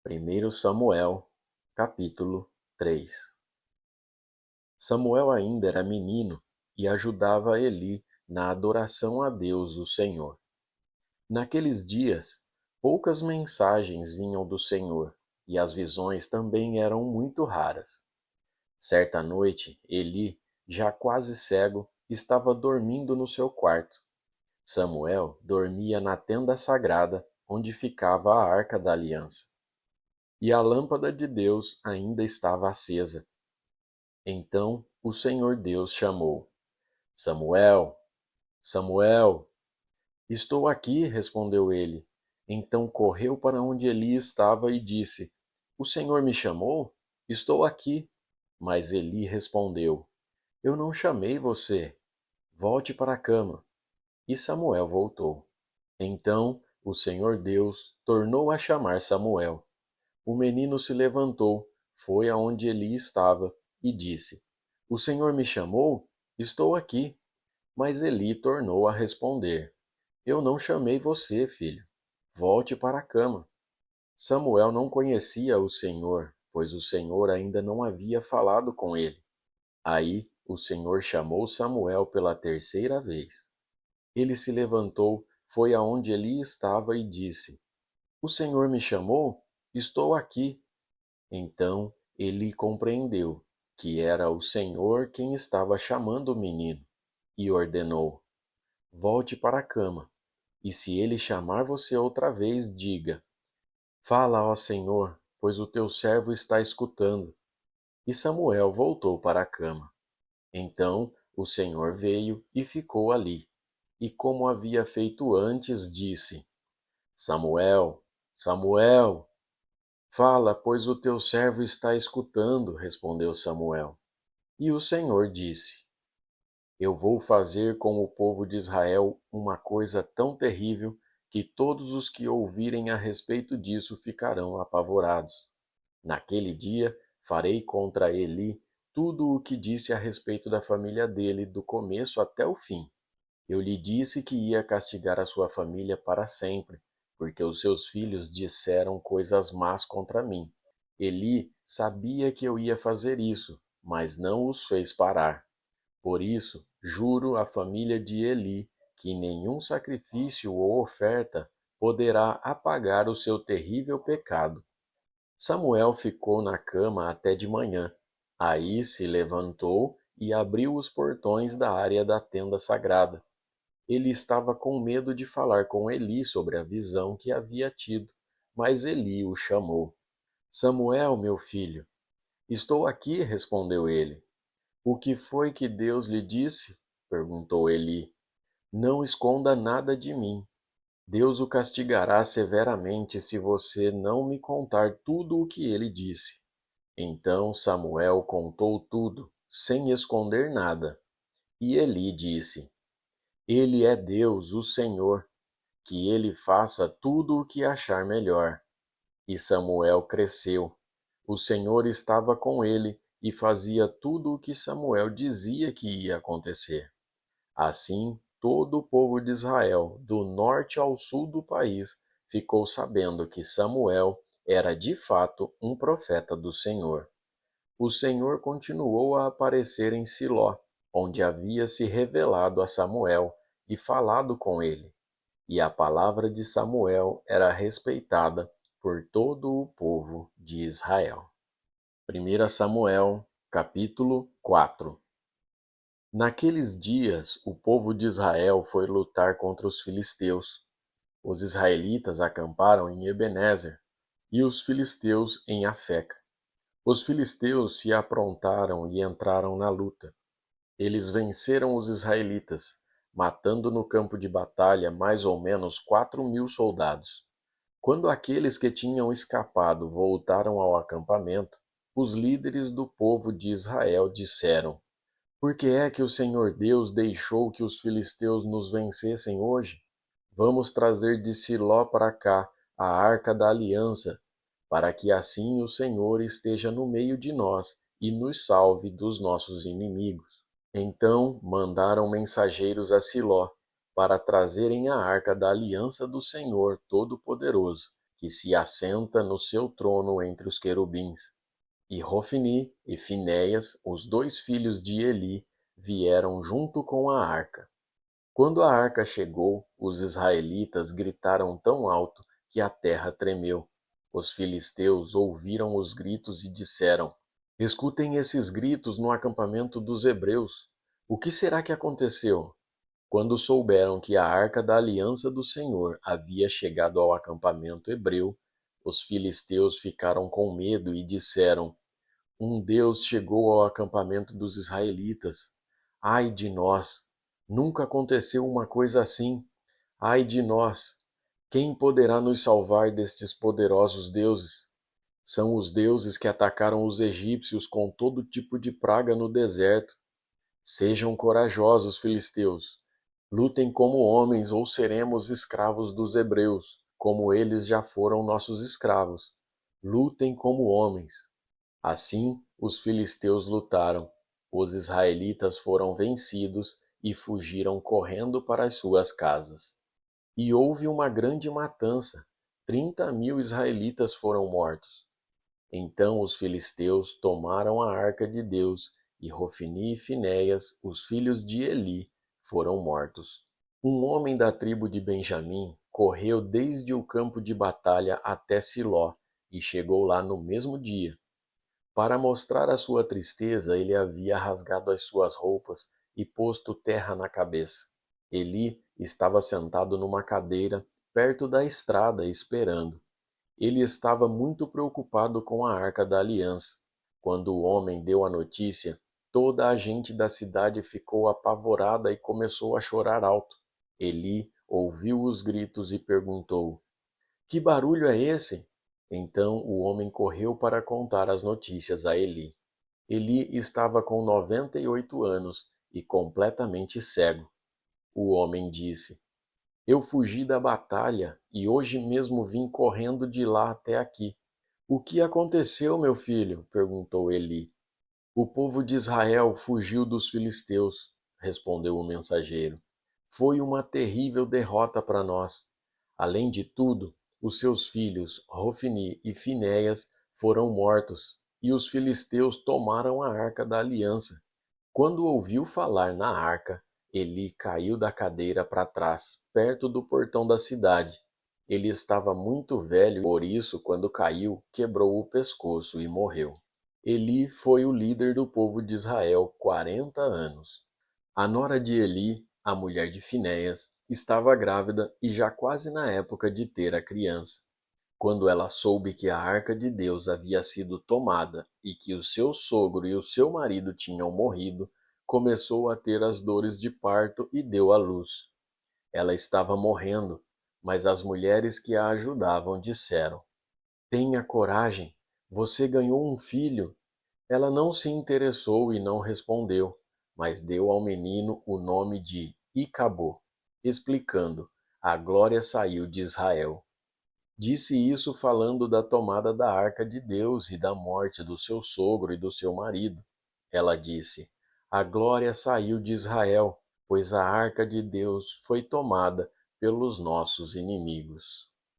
1 Samuel, capítulo 3. Samuel ainda era menino e ajudava Eli na adoração a Deus, o Senhor. Naqueles dias, poucas mensagens vinham do Senhor, e as visões também eram muito raras. Certa noite, Eli, já quase cego, estava dormindo no seu quarto. Samuel dormia na tenda sagrada, onde ficava a Arca da Aliança. E a lâmpada de Deus ainda estava acesa. Então o Senhor Deus chamou: Samuel, Samuel. Estou aqui, respondeu ele. Então correu para onde Eli estava e disse: O Senhor me chamou? Estou aqui. Mas Eli respondeu: Eu não chamei você. Volte para a cama. E Samuel voltou. Então o Senhor Deus tornou a chamar Samuel. O menino se levantou, foi aonde Eli estava e disse: O Senhor me chamou? Estou aqui. Mas Eli tornou a responder: Eu não chamei você, filho. Volte para a cama. Samuel não conhecia o Senhor, pois o Senhor ainda não havia falado com ele. Aí o Senhor chamou Samuel pela terceira vez. Ele se levantou, foi aonde Eli estava e disse: O Senhor me chamou? Estou aqui. Então Eli compreendeu que era o Senhor quem estava chamando o menino e ordenou: Volte para a cama, e se ele chamar você outra vez, diga: Fala, ó Senhor, pois o teu servo está escutando. E Samuel voltou para a cama. Então o Senhor veio e ficou ali, e como havia feito antes, disse: Samuel, Samuel. Fala, pois o teu servo está escutando, respondeu Samuel. E o Senhor disse: Eu vou fazer com o povo de Israel uma coisa tão terrível que todos os que ouvirem a respeito disso ficarão apavorados. Naquele dia farei contra Eli tudo o que disse a respeito da família dele do começo até o fim. Eu lhe disse que ia castigar a sua família para sempre, porque os seus filhos disseram coisas más contra mim. Eli sabia que eu ia fazer isso, mas não os fez parar. Por isso, juro à família de Eli que nenhum sacrifício ou oferta poderá apagar o seu terrível pecado. Samuel ficou na cama até de manhã. Aí se levantou e abriu os portões da área da tenda sagrada. Ele estava com medo de falar com Eli sobre a visão que havia tido, mas Eli o chamou. Samuel, meu filho. Estou aqui, respondeu ele. O que foi que Deus lhe disse? Perguntou Eli. Não esconda nada de mim. Deus o castigará severamente se você não me contar tudo o que ele disse. Então Samuel contou tudo, sem esconder nada. E Eli disse: Ele é Deus, o Senhor, que ele faça tudo o que achar melhor. E Samuel cresceu. O Senhor estava com ele e fazia tudo o que Samuel dizia que ia acontecer. Assim, todo o povo de Israel, do norte ao sul do país, ficou sabendo que Samuel era de fato um profeta do Senhor. O Senhor continuou a aparecer em Siló, onde havia se revelado a Samuel e falado com ele. E a palavra de Samuel era respeitada por todo o povo de Israel. 1 Samuel, capítulo 4. Naqueles dias, o povo de Israel foi lutar contra os filisteus. Os israelitas acamparam em Ebenezer e os filisteus em Afeca. Os filisteus se aprontaram e entraram na luta. Eles venceram os israelitas, matando no campo de batalha mais ou menos 4.000 soldados. Quando aqueles que tinham escapado voltaram ao acampamento, os líderes do povo de Israel disseram: Por que é que o Senhor Deus deixou que os filisteus nos vencessem hoje? Vamos trazer de Siló para cá a arca da aliança, para que assim o Senhor esteja no meio de nós e nos salve dos nossos inimigos. Então mandaram mensageiros a Siló para trazerem a arca da aliança do Senhor Todo-Poderoso, que se assenta no seu trono entre os querubins. E Hofni e Finéias, os dois filhos de Eli, vieram junto com a arca. Quando a arca chegou, os israelitas gritaram tão alto que a terra tremeu. Os filisteus ouviram os gritos e disseram: Escutem esses gritos no acampamento dos hebreus. O que será que aconteceu? Quando souberam que a arca da aliança do Senhor havia chegado ao acampamento hebreu, os filisteus ficaram com medo e disseram: Um Deus chegou ao acampamento dos israelitas. Ai de nós! Nunca aconteceu uma coisa assim. Ai de nós! Quem poderá nos salvar destes poderosos deuses? São os deuses que atacaram os egípcios com todo tipo de praga no deserto. Sejam corajosos, filisteus. Lutem como homens ou seremos escravos dos hebreus, como eles já foram nossos escravos. Lutem como homens. Assim, os filisteus lutaram. Os israelitas foram vencidos e fugiram correndo para as suas casas. E houve uma grande matança. 30.000 israelitas foram mortos. Então os filisteus tomaram a arca de Deus e Hofni e Finéias, os filhos de Eli, foram mortos. Um homem da tribo de Benjamim correu desde o campo de batalha até Siló e chegou lá no mesmo dia. Para mostrar a sua tristeza, ele havia rasgado as suas roupas e posto terra na cabeça. Eli estava sentado numa cadeira perto da estrada esperando. Ele estava muito preocupado com a arca da aliança. Quando o homem deu a notícia, toda a gente da cidade ficou apavorada e começou a chorar alto. Eli ouviu os gritos e perguntou: Que barulho é esse? Então o homem correu para contar as notícias a Eli. Eli estava com 98 anos e completamente cego. O homem disse: Eu fugi da batalha e hoje mesmo vim correndo de lá até aqui. O que aconteceu, meu filho? Perguntou Eli. O povo de Israel fugiu dos filisteus, respondeu o mensageiro. Foi uma terrível derrota para nós. Além de tudo, os seus filhos, Hofni e Finéias, foram mortos, e os filisteus tomaram a arca da aliança. Quando ouviu falar na arca, Eli caiu da cadeira para trás, perto do portão da cidade. Ele estava muito velho, por isso, quando caiu, quebrou o pescoço e morreu. Eli foi o líder do povo de Israel 40 anos. A nora de Eli, a mulher de Finéias, estava grávida e já quase na época de ter a criança. Quando ela soube que a arca de Deus havia sido tomada e que o seu sogro e o seu marido tinham morrido, começou a ter as dores de parto e deu à luz. Ela estava morrendo, mas as mulheres que a ajudavam disseram: Tenha coragem, você ganhou um filho. Ela não se interessou e não respondeu, mas deu ao menino o nome de Icabô, explicando: A glória saiu de Israel. Disse isso falando da tomada da arca de Deus e da morte do seu sogro e do seu marido. Ela disse: A glória saiu de Israel, pois a arca de Deus foi tomada pelos nossos inimigos.